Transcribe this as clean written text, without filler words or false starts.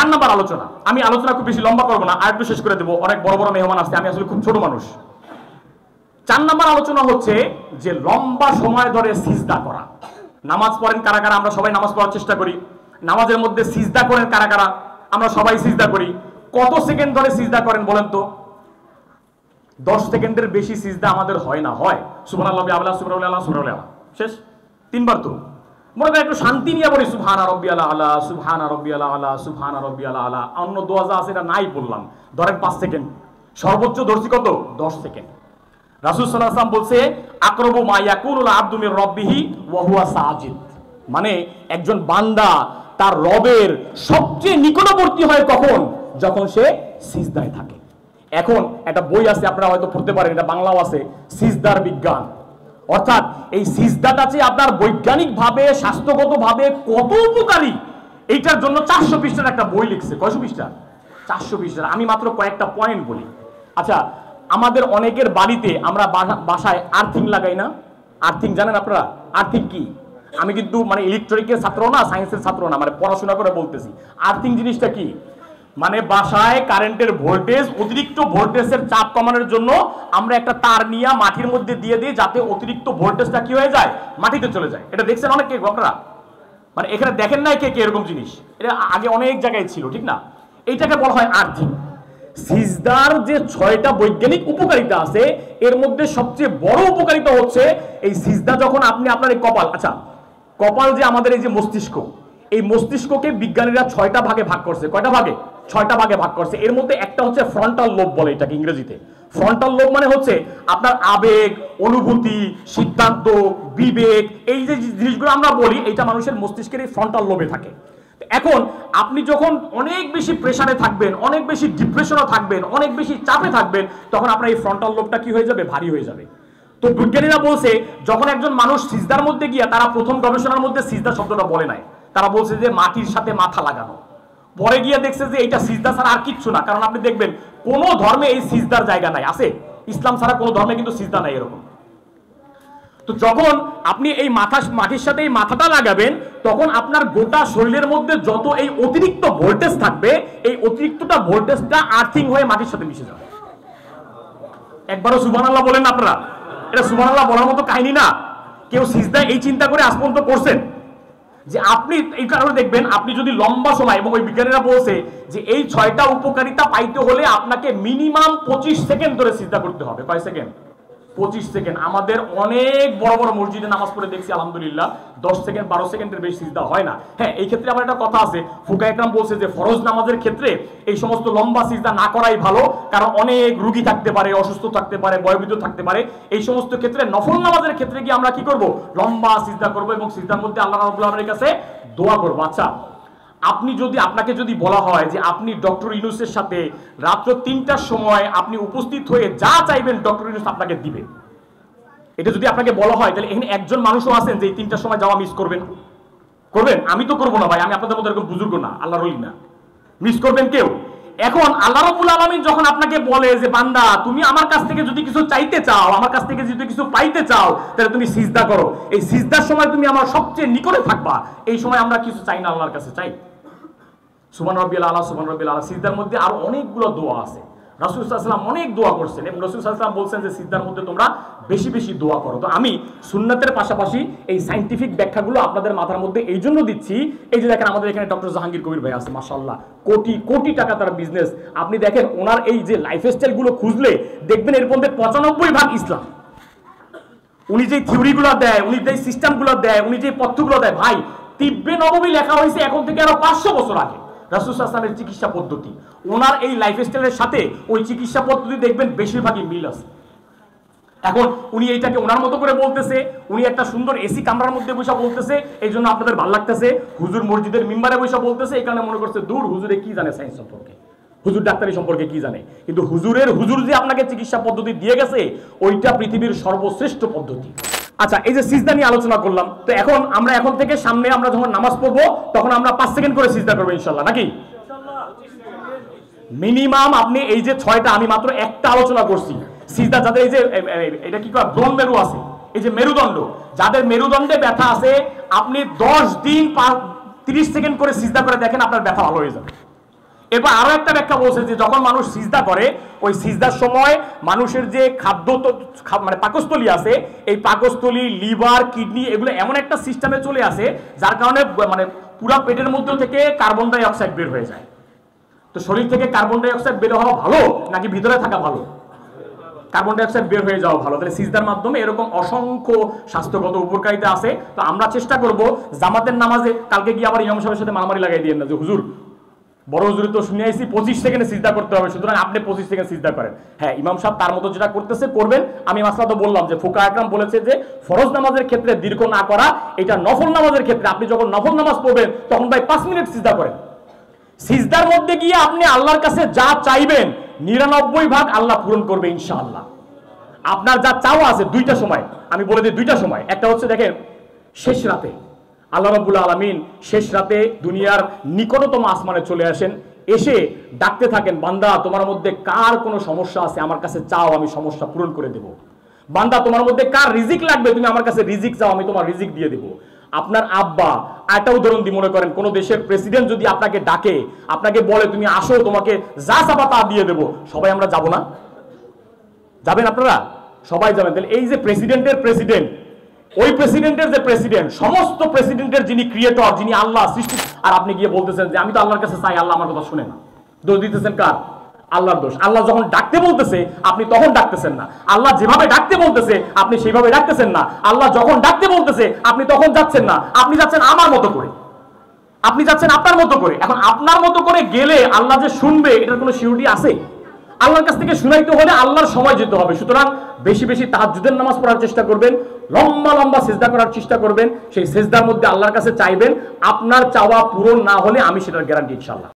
4 নম্বর আলোচনা, আমি আলোচনা খুব বেশি লম্বা করবো না, আর একটু শেষ করে দেবো, অনেক বড় বড় মেহমান আসছে, আমি আসলে খুব ছোট মানুষ। 4 নম্বর আলোচনা হচ্ছে যে লম্বা সময় ধরে সিজদা করা। নামাজ পড়েন কারা কারা? আমরা সবাই নামাজ পড়ার চেষ্টা করি। নামাজের মধ্যে সিজদা করেন কারা কারা? আমরা সবাই সিজদা করি। কত সেকেন্ড ধরে সিজদা করেন বলেন তো? 10 সেকেন্ডের বেশি সিজদা আমাদের হয় না। হয় সুবহানাল্লাহ আল্লাহ সুবহানাল্লাহ সুবহানাল্লাহ, শেষ 3 বার। তো মনে করেন একটু শান্তি নিয়ে বলি সুবহানা রাব্বিয়াল আলা, সুবহানা রাব্বিয়াল আলা, সুবহানা রাব্বিয়াল আলা। অন্য দোয়া যা আছে এটা নাই বললাম, ধরেন 5 সেকেন্ড, সর্বোচ্চ ধরছি কত? 10 সেকেন্ড। রাসূল সাল্লাল্লাহু আলাইহি ওয়াসাল্লাম বলছে আকরাবু মা ইয়াকুনুল আবদু মির রাব্বিহি ওয়া হুয়া সাজিদ, মানে একজন বান্দা তার রবের সবচেয়ে নিকটবর্তী হয় কখন? যখন সে সিজদায় থাকে। এখন একটা বই আছে, আপনারা হয়তো পড়তে পারেন, এটা বাংলাও আছে, সিজদার বিজ্ঞান। অর্থাৎ এই সিজদাটা যে আপনার বৈজ্ঞানিকভাবে স্বাস্থ্যগতভাবে কত উপকারী, এইটার জন্য 400 পৃষ্ঠার একটা বই লিখছে। কয়শো পৃষ্ঠা? 400 পৃষ্ঠার। আমি মাত্র কয়েকটা পয়েন্ট বলি। আচ্ছা, আমাদের অনেকের বাড়িতে আমরা বাসায় আর্থিং লাগাই না? আর্থিং জানেন আপনারা? আর্থিং কি? আমি কিন্তু মানে ইলেকট্রনিকের ছাত্র না, সায়েন্সের ছাত্র না, মানে পড়াশোনা করে বলতেছি। আর্থিং জিনিসটা কি? মানে বাসায় কারেন্টের ভোল্টেজ, অতিরিক্ত ভোল্টেজের চাপ কমানোর জন্য আমরা একটা তার নিয়ে মাটির মধ্যে দিয়ে দিই, যাতে অতিরিক্ত ভোল্টেজটা কি হয়ে যায়? মাটিতে চলে যায়। এটা দেখছেন অনেকে আপনারা? মানে এখানে দেখেন নাই কে কে এরকম জিনিস? এটা আগে অনেক জায়গায় ছিল, ঠিক না? এইটাকে বলা হয় আর্থিং। সিজদার যে 6টা বৈজ্ঞানিক উপকারিতা আছে, এর মধ্যে সবচেয়ে বড় উপকারিতা হচ্ছে এই সিজদা যখন আপনি আপনার এই কপাল, আচ্ছা কপাল যে আমাদের এই যে মস্তিষ্ক, এই মস্তিষ্ককে বিজ্ঞানীরা 6টা ভাগে ভাগ করছে। কয়টা ভাগে? 6টা ভাগে ভাগ করছে। এর মধ্যে একটা হচ্ছে ফ্রন্টাল লোব বলে এটাকে ইংরেজিতে। ফ্রন্টাল লোব মানে হচ্ছে আপনার আবেগ, অনুভূতি, সিদ্ধান্ত, বিবেক, এই যে জিনিসগুলো আমরা বলি, এটা মানুষের মস্তিষ্কের এই ফ্রন্টাল লোবে থাকে। এখন আপনি যখন অনেক বেশি প্রেসারে থাকবেন, অনেক বেশি ডিপ্রেশনে থাকবেন, অনেক বেশি চাপে থাকবেন, তখন আপনার এই ফ্রন্টাল লোবটা কি হয়ে যাবে? ভারী হয়ে যাবে। তো বিজ্ঞানীরা বলছে যখন একজন মানুষ সিজদার মধ্যে গিয়া, তারা প্রথম গবেষণার মধ্যে সিজদা শব্দটা বলে নাই, তারা বলছে যে মাটির সাথে মাথা লাগানো। পরে গিয়ে দেখছে যে এইটা সিজদা ছাড়া আর কিচ্ছু না। কারণ আপনি দেখবেন কোন ধর্মে এই সিজদার জায়গা নাই। আছে? ইসলাম ছাড়া কোন ধর্মে কিন্তু সিজদা নাই এরকম। তো যখন আপনি এই মাটির সাথে এই মাথাটা লাগাবেন, তখন আপনার গোটা শরীরের মধ্যে যত এই অতিরিক্ত ভোল্টেজ থাকবে, এই অতিরিক্তটা ভোল্টেজটা আর্থিং হয়ে মাটির সাথে মিশে যাবে। একবারও সুবহানাল্লাহ বলেন আপনারা? এটা সুবহানাল্লাহ বলার মতো কাহিনী না। কেউ সিজদায় এই চিন্তা করে আজ পর্যন্ত করছেন যে আপনি এই কারণে দেখবেন, আপনি যদি লম্বা সময়, এবং ওই বিজ্ঞানীরা বলছে যে এই 6টা উপকারিতা পাইতে হলে আপনাকে মিনিমাম 25 সেকেন্ড ধরে সিজদা করতে হবে। কয় সেকেন্ড? 25 সেকেন্ড। আমাদের অনেক বড় বড় মসজিদে নামাজ পড়ে দেখছি আলহামদুলিল্লাহ 10 সেকেন্ড 12 সেকেন্ডের বেশি সিজদা হয় না। হ্যাঁ, এই ক্ষেত্রে আবার একটা কথা আছে, ফুকায়ে কেরাম বলছে যে ফরজ নামাজের ক্ষেত্রে এই সমস্ত লম্বা সিজদা না করাই ভালো, কারণ অনেক রোগী থাকতে পারে, অসুস্থ থাকতে পারে, বয়োবৃদ্ধ থাকতে পারে। এই সমস্ত ক্ষেত্রে নফল নামাজের ক্ষেত্রে কি আমরা কি করব? লম্বা সিজদা করব, এবং সিজদার মধ্যে আল্লাহ রাব্বুল আলামিনের কাছে দোয়া করব। আচ্ছা, আপনাকে যদি বলা হয় যে আপনি ডক্টর ইউনূসের সাথে রাত্র 3টার সময় আপনি উপস্থিত হয়ে যা চাইবেন ডক্টর ইউনূস আপনাকে দিবে, এটা যদি আপনাকে বলা হয়, তাহলে এখানে একজন মানুষও আছেন যে 3টার সময় যাওয়া মিস করবেন? আমি তো করবো না ভাই, আমি আপনাদের মতো এরকম বুজুর্গ না, আল্লাহর ওলি না। মিস করবেন কেউ? এখন আল্লাহ রাব্বুল আলামিন যখন আপনাকে বলে যে বান্দা তুমি আমার কাছ থেকে যদি কিছু চাইতে চাও, আমার কাছ থেকে যদি কিছু পাইতে চাও, তাহলে তুমি সিজদা করো। এই সিজদার সময় তুমি আমার সবচেয়ে নিকটে থাকবা। এই সময় আমরা কিছু চাই না, আল্লাহর কাছে চাই সুবহান রাব্বিয়াল আলা, সুবহান রাব্বিয়াল আলা। সিজদার মধ্যে আরো অনেকগুলো দোয়া আছে। রাসূল সাল্লাল্লাহু আলাইহি ওয়াসাল্লাম অনেক দোয়া করছেন, এবং রাসূল সাল্লাল্লাহু আলাইহি ওয়াসাল্লাম বলছেন যে সিজদার মধ্যে তোমরা বেশি বেশি দোয়া করো। তো আমি সুন্নাতের পাশাপাশি এই সায়েন্টিফিক ব্যাখ্যাগুলো আপনাদের মাথার মধ্যে এই জন্য দিচ্ছি। এই যে দেখেন আমাদের এখানে ডক্টর জাহাঙ্গীর কবির ভাই আছে, মাশাআল্লাহ, কোটি কোটি টাকা তার বিজনেস। আপনি দেখেন ওনার এই যে লাইফস্টাইলগুলো খুঁজলে দেখবেন এর মধ্যে 95% ইসলাম। উনি যে থিওরিগুলো দেয়, উনি যে সিস্টেমগুলো দেয়, উনি যে পথ্যগুলো দেয়, ভাই তিব্বে নববী লেখা হয়েছে এখন থেকে আরো 500 বছর আগে। রাসূল সাল্লাল্লাহু আলাইহি ওয়াসাল্লামের চিকিৎসা পদ্ধতি, ওনার এই লাইফস্টাইলের সাথে ওই চিকিৎসা পদ্ধতি দেখবেন বেশিরভাগই মিল আছে। এখন উনি এইটাকে ওনার মতো করে বলতেছে, উনি একটা সুন্দর এসি কামরার মধ্যে বসে বলতেছে, এই জন্য আপনাদের ভালো লাগতেছে। হুজুর মসজিদের মিম্বারে বসে বলতেছে, এই কারণে মনে করছে দূর হুজুরে কি জানে সায়েন্স সম্পর্কে, হুজুর ডাক্তারি সম্পর্কে কি জানে। কিন্তু হুজুর যে আপনাকে চিকিৎসা পদ্ধতি দিয়ে গেছে, ওইটা পৃথিবীর সর্বশ্রেষ্ঠ পদ্ধতি। আচ্ছা, এই যে সিজদা নিয়ে আলোচনা করলাম, তো এখন থেকে সামনে আমরা যখন নামাজ পড়বো তখন আমরা 5 সেকেন্ড করে সিজদা করবো ইনশাআল্লাহ, নাকি? মিনিমাম আপনি এই যে 6টা, আমি মাত্র একটা আলোচনা করছি। সিজদা যাদের এই যে এটা কি কয় ব্রণ মেরু আছে, এই যে মেরুদণ্ড, যাদের মেরুদণ্ডে ব্যথা আছে, আপনি 10 দিন 30 সেকেন্ড করে সিজদা করে দেখেন, আপনার ব্যথা ভালো হয়ে যাবে। এরপর আরো একটা ব্যাখ্যা বলছে যে যখন মানুষ সিজদা করে ওই সিজদার সময় মানুষের যে খাদ্য মানে পাকস্থলী আছে, এই পাকস্থলী, লিভার, কিডনি এগুলো এমন একটা সিস্টেমে চলে আসে যার কারণে মানে পুরা পেটের মধ্যে থেকে কার্বন ডাই অক্সাইড বের হয়ে যায়। তো শরীর থেকে কার্বন ডাই অক্সাইড বের হওয়া ভালো নাকি ভিতরে থাকা ভালো? কার্বন ডাই অক্সাইড বের হয়ে যাওয়া ভালো। তাহলে সিজদার মাধ্যমে এরকম অসংখ্য স্বাস্থ্যগত উপকারিতা আছে। তো আমরা চেষ্টা করব জামাতের নামাজে কালকে গিয়ে আবার ইমাম সাহেবের সাথে মারামারি লাগাই দিয়েন না যে হুজুর বড় হুজুর তো শুনে আইছি 25 সেকেন্ডে সিজদা করতে হবে, সুতরাং আপনি 25 সেকেন্ড সিজদা করেন। হ্যাঁ, ইমাম সাহেব তার মতো যেটা করতেছে করবেন। আমি মাসলা তো বললাম যে ফুকাহ একরাম বলেছে যে ফরজ নামাজের ক্ষেত্রে দীর্ঘ না করা, এটা নফল নামাজের ক্ষেত্রে আপনি যখন নফল নামাজ পড়বেন তখন ভাই 5 মিনিট সিজদা করেন। সিজদার মধ্যে গিয়ে আপনি আল্লাহর কাছে যা চাইবেন 99 ভাগ আল্লাহ পূরণ করবে ইনশাআল্লাহ। আপনার যা চাওয়া আছে দুইটা সময়, আমি বলে দিই দুইটা সময়। একটা হচ্ছে দেখেন শেষ রাতে আল্লাহ রাব্বুল আলামিন শেষ রাতে দুনিয়ার নিকটতম আসমানে চলে আসেন, এসে ডাকতে থাকেন, বান্দা তোমার মধ্যে কার কোনো সমস্যা আছে আমার কাছে চাও, আমি সমস্যা পূরণ করে দেব। বান্দা তোমার মধ্যে কার রিজিক লাগবে তুমি আমার কাছে রিজিক চাও, আমি তোমার রিজিক দিয়ে দেব। আপনার আব্বা, একটা উদাহরণ দিয়ে মনে করেন কোন দেশের প্রেসিডেন্ট যদি আপনাকে ডাকে, আপনাকে বলে তুমি আসো তোমাকে যা চাবা তা দিয়ে দেব, সবাই আমরা যাব না? যাবেন আপনারা? সবাই যাবেন। তাহলে এই যে প্রেসিডেন্টের প্রেসিডেন্ট, ওই প্রেসিডেন্টের যে প্রেসিডেন্ট, সমস্ত প্রেসিডেন্টের যিনি ক্রিয়েটর, যিনি আল্লাহ সৃষ্টি, আর আপনি গিয়ে বলতেছেন যে আমি তো আল্লাহর কাছে চাই, আল্লাহ আমার কথা শুনে না। দোষ দিতেছেন কার? আল্লাহর দোষ। আল্লাহ যখন ডাকতে বলতেছে আপনি তখন ডাকতেছেন না, আল্লাহ যেভাবে ডাকতে বলতেছে আপনি সেইভাবে ডাকতেছেন না, আল্লাহ যখন ডাকতে বলতেছে আপনি তখন যাচ্ছেন না, আপনি যাচ্ছেন আমার মতো করে, আপনি যাচ্ছেন আপনার মতো করে। এখন আপনার মতো করে গেলে আল্লাহ যে শুনবে এটার কোনো সিউরিটি আছে? আল্লাহর কাছ থেকে শুনাইতে হলে আল্লাহর সময় যেতে হবে। সুতরাং বেশি বেশি তাহাজ্জুদের নামাজ পড়ার চেষ্টা করবেন, লম্বা লম্বা সিজদা করার চেষ্টা করবেন, সেই সিজদার মধ্যে আল্লাহর কাছে চাইবেন। আপনার চাওয়া পূরণ না হলে আমি সেটার গ্যারান্টি ইনশাআল্লাহ।